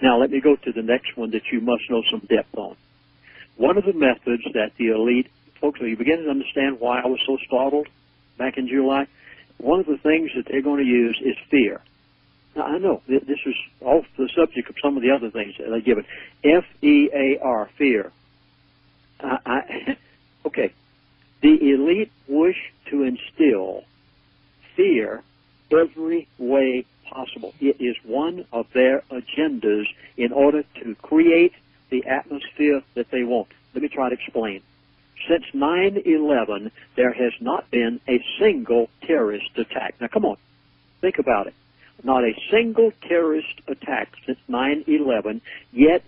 Now, let me go to the next one that you must know some depth on. One of the methods that the elite, folks, are you beginning to understand why I was so startled back in July? One of the things that they're going to use is fear. Now, I know this is off the subject of some of the other things that they give it. F-E-A-R, fear. Okay. The elite wish to instill fear every way possible. It is one of their agendas in order to create the atmosphere that they want. Let me try to explain. Since 9/11, there has not been a single terrorist attack. Now, come on. Think about it. Not a single terrorist attack since 9/11, yet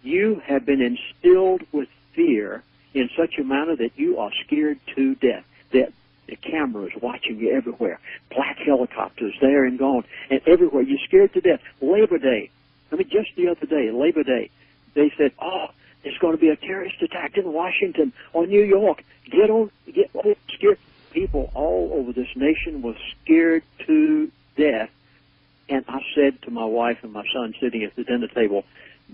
you have been instilled with fear in such a manner that you are scared to death. That the cameras watching you everywhere, black helicopters there and gone, and everywhere. You're scared to death. Labor Day, I mean, just the other day, Labor Day, they said, oh, there's going to be a terrorist attack in Washington or New York. Get scared. People all over this nation were scared to death. And I said to my wife and my son sitting at the dinner table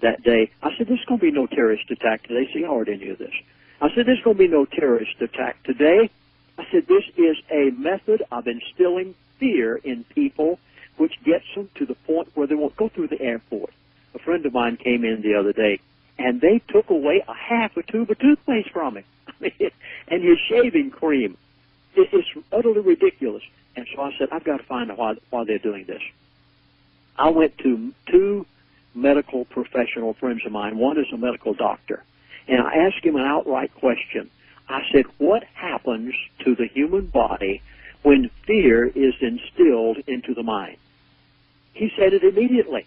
that day, I said, there's going to be no terrorist attack today. See, I heard any of this. I said, there's going to be no terrorist attack today. I said, this is a method of instilling fear in people, which gets them to the point where they won't go through the airport. A friend of mine came in the other day, and they took away a half a tube of toothpaste from him, and his shaving cream. It's utterly ridiculous. And so I said, I've got to find out why they're doing this. I went to two medical professional friends of mine. One is a medical doctor. And I asked him an outright question. I said, what happens to the human body when fear is instilled into the mind? He said it immediately.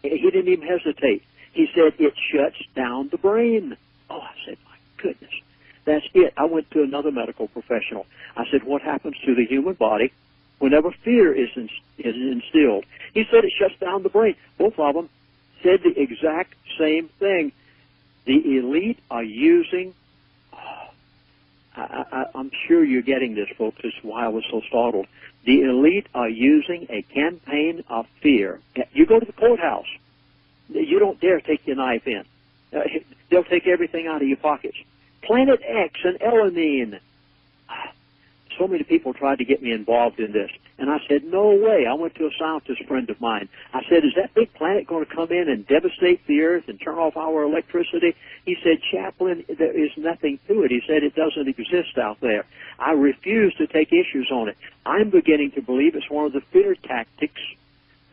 He didn't even hesitate. He said it shuts down the brain. Oh, I said, my goodness, that's it. I went to another medical professional. I said, what happens to the human body whenever fear is instilled? He said it shuts down the brain. Both of them said the exact same thing. The elite are using, I'm sure you're getting this, folks. This is why I was so startled. The elite are using a campaign of fear. You go to the courthouse. You don't dare take your knife in. They'll take everything out of your pockets. Planet X and Elanine. So many people tried to get me involved in this. And I said, no way. I went to a scientist friend of mine. I said, is that big planet going to come in and devastate the earth and turn off our electricity? He said, Chaplain, there is nothing to it. He said, it doesn't exist out there. I refuse to take issues on it. I'm beginning to believe it's one of the fear tactics.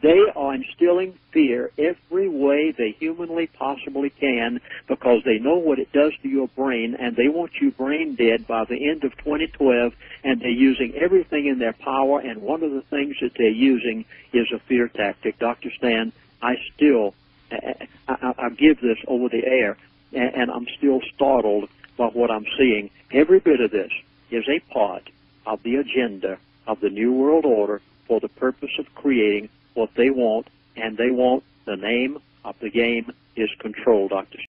They are instilling fear every way they humanly possibly can because they know what it does to your brain, and they want you brain dead by the end of 2012, and they're using everything in their power, and one of the things that they're using is a fear tactic. Dr. Stan, I give this over the air, and I'm still startled by what I'm seeing. Every bit of this is a part of the agenda of the New World Order for the purpose of creating what they want, and they want the name of the game is control, Dr.